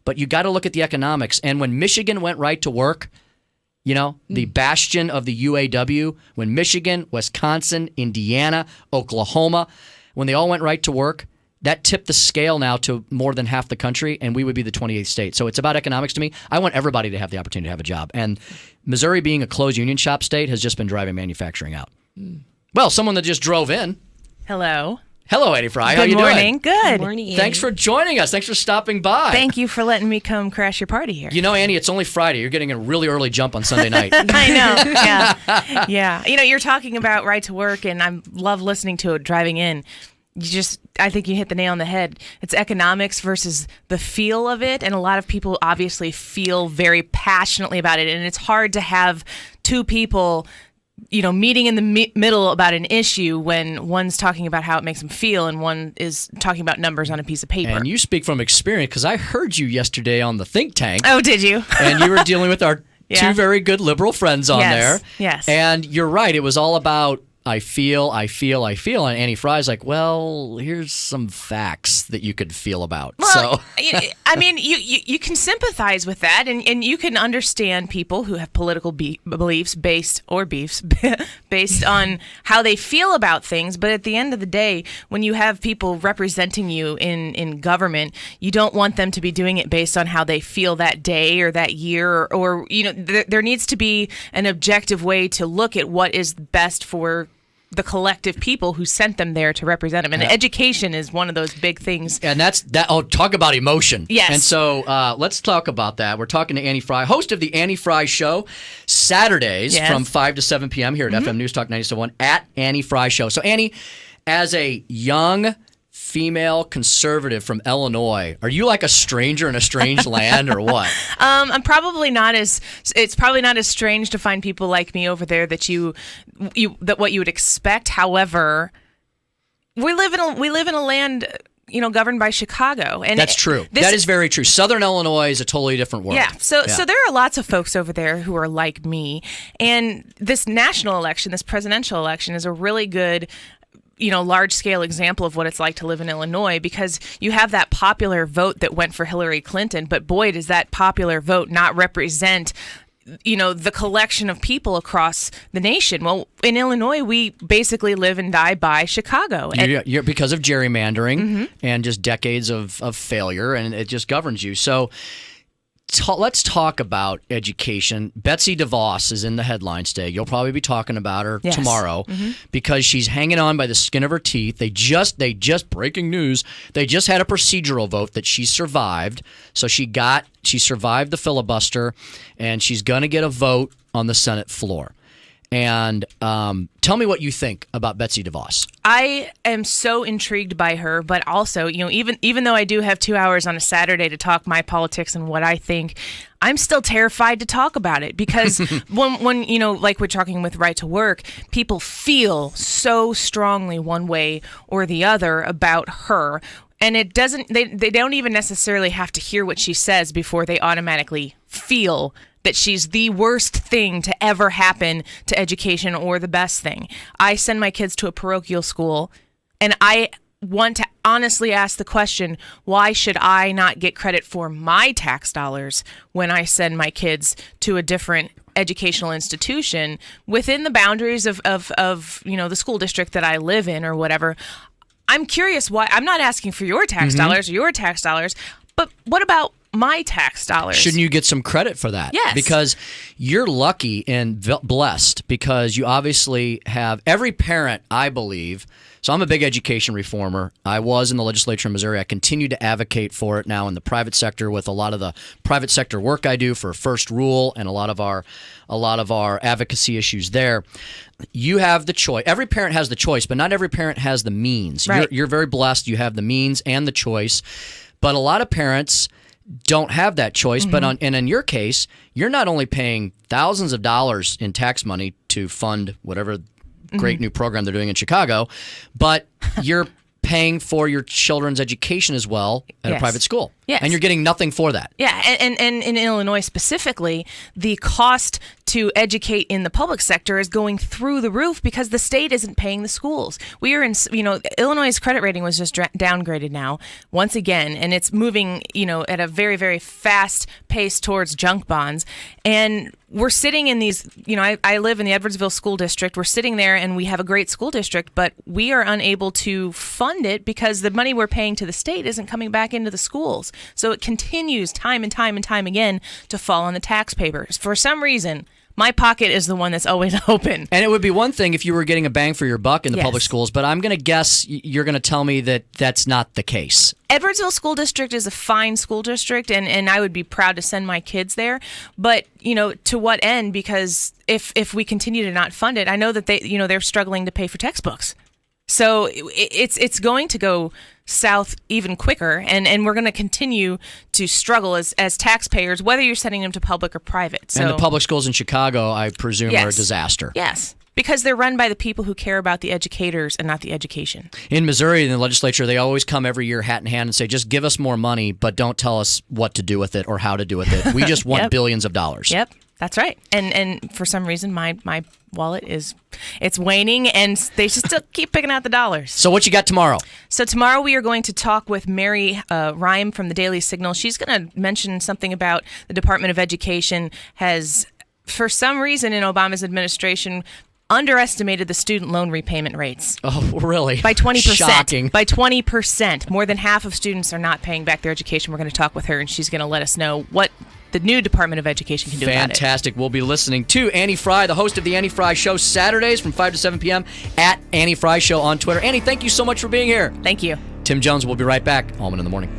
but you got to look at the economics. And when Michigan went right to work, you know, the bastion of the UAW, when Michigan, Wisconsin, Indiana, Oklahoma, when they all went right to work, that tipped the scale now to more than half the country, and we would be the 28th state. So it's about economics to me. I want everybody to have the opportunity to have a job. And Missouri being a closed union shop state has just been driving manufacturing out. Well, someone that just drove in. Hello. Hello, Annie Frey. How you doing? Good morning. Good. Good morning, Annie. Thanks for joining us. Thanks for stopping by. Thank you for letting me come crash your party here. You know, Annie, it's only Friday. You're getting a really early jump on Sunday night. I know. Yeah. Yeah. You know, you're talking about right to work, and I love listening to it driving in. I think you hit the nail on the head. It's economics versus the feel of it, and a lot of people obviously feel very passionately about it, and it's hard to have two people, you know, meeting in the middle about an issue when one's talking about how it makes them feel and one is talking about numbers on a piece of paper. And you speak from experience, because I heard you yesterday on the think tank. Oh, did you? And you were dealing with our Yeah. two very good liberal friends on there. Yes. And you're right. It was all about I feel. And Annie Frey's like, well, here's some facts that you could feel about. Well, I mean, you can sympathize with that, and you can understand people who have political beliefs based on how they feel about things. But at the end of the day, when you have people representing you in government, you don't want them to be doing it based on how they feel that day or that year, or you know, there needs to be an objective way to look at what is best for the collective people who sent them there to represent them. And education is one of those big things. And that's that. Oh, talk about emotion. Yes. And so let's talk about that. We're talking to Annie Frey, host of the Annie Frey Show, Saturdays from 5 to 7 p.m. here at FM News Talk 97.1 at Annie Frey Show. So Annie, as a young female conservative from Illinois, are you like a stranger in a strange land or what? I'm probably not as. It's probably not as strange to find people like me over there that that what you would expect. However, we live in a land, you know, governed by Chicago, and that's true. That is very true. Southern Illinois is a totally different world. Yeah. So there are lots of folks over there who are like me, and this national election, this presidential election, is a really good, you know, large-scale example of what it's like to live in Illinois, because you have that popular vote that went for Hillary Clinton, but boy, does that popular vote not represent, you know, the collection of people across the nation. Well, in Illinois, we basically live and die by Chicago. You're because of gerrymandering and just decades of failure, and it just governs you. So let's talk about education. Betsy DeVos is in the headlines today. You'll probably be talking about her tomorrow because she's hanging on by the skin of her teeth. They just breaking news. They just had a procedural vote that she survived. So she survived the filibuster, and she's going to get a vote on the Senate floor. And tell me what you think about Betsy DeVos. I am so intrigued by her, but also, you know, even though I do have 2 hours on a Saturday to talk my politics and what I think, I'm still terrified to talk about it, because when you know, like we're talking with right to work, people feel so strongly one way or the other about her. And it doesn't. They don't even necessarily have to hear what she says before they automatically feel that she's the worst thing to ever happen to education or the best thing. I send my kids to a parochial school, and I want to honestly ask the question, why should I not get credit for my tax dollars when I send my kids to a different educational institution within the boundaries of you know, the school district that I live in or whatever? I'm curious why. I'm not asking for your tax dollars or your tax dollars, but what about my tax dollars? Shouldn't you get some credit for that? Yes. Because you're lucky and blessed, because you obviously have every parent, I believe. So I'm a big education reformer. I was in the legislature in Missouri. I continue to advocate for it now in the private sector with a lot of the private sector work I do for First Rule and a lot of our advocacy issues there. You have the choice. Every parent has the choice, but not every parent has the means. Right. You're very blessed. You have the means and the choice. But a lot of parents don't have that choice. But in your case, you're not only paying thousands of dollars in tax money to fund whatever great new program they're doing in Chicago, but you're paying for your children's education as well at a private school. Yes. And you're getting nothing for that. Yeah, and in Illinois specifically, the cost to educate in the public sector is going through the roof because the state isn't paying the schools. We are in, Illinois' credit rating was just downgraded now, once again, and it's moving, at a very, very fast pace towards junk bonds. And we're sitting in these, I live in the Edwardsville School District. We're sitting there and we have a great school district, but we are unable to fund it because the money we're paying to the state isn't coming back into the schools. So it continues time and time and time again to fall on the taxpayers. For some reason, my pocket is the one that's always open. And it would be one thing if you were getting a bang for your buck in the Yes. public schools, but I'm going to guess you're going to tell me that that's not the case. Edwardsville School District is a fine school district, and I would be proud to send my kids there. But, to what end? Because if we continue to not fund it, I know that they're struggling to pay for textbooks. So it's going to go south even quicker, and we're going to continue to struggle as taxpayers, whether you're sending them to public or private. So, And the public schools in Chicago, I presume, are a Yes. disaster. Yes, because they're run by the people who care about the educators and not the education. In Missouri, in the legislature, they always come every year hat in hand and say, just give us more money, but don't tell us what to do with it or how to do with it. We just want Yep. billions of dollars. Yep, that's right. And for some reason, my wallet it's waning, and they just still keep picking out the dollars. So what you got tomorrow? So tomorrow we are going to talk with Mary Rime from the Daily Signal. She's going to mention something about the Department of Education has, for some reason in Obama's administration, underestimated the student loan repayment rates. Oh, really? By 20%. Shocking. By 20%. More than half of students are not paying back their education. We're going to talk with her, and she's going to let us know what the new Department of Education can do about it. Fantastic. We'll be listening to Annie Frey, the host of the Annie Frey Show, Saturdays from 5 to 7 p.m. at Annie Frey Show on Twitter. Annie, thank you so much for being here. Thank you. Tim Jones will be right back. Allman in the Morning.